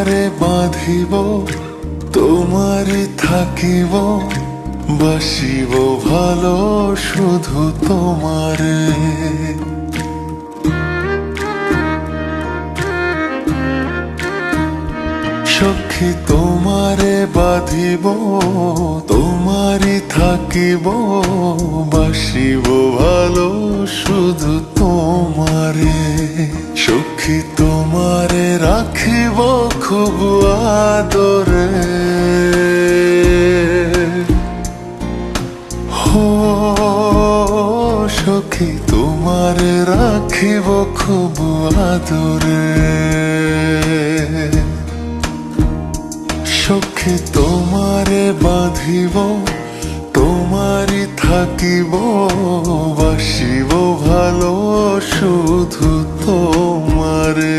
তোমারে বাঁধিব, তোমারে থাকিব, বাসিব ভালো শুধু তোমারে। সখী তোমারে বাঁধিব, তোমারে থাকিব, বাসিব ভালো শুধু তোমারে। সখী তোমারে রাখিব খুব আদরে, হো সখী তোমারে রাখিব খুব আদরে। সখী তোমারে বাঁধিব, তোমারই থাকিব, বাসিব ভালো শুধু তোমারে।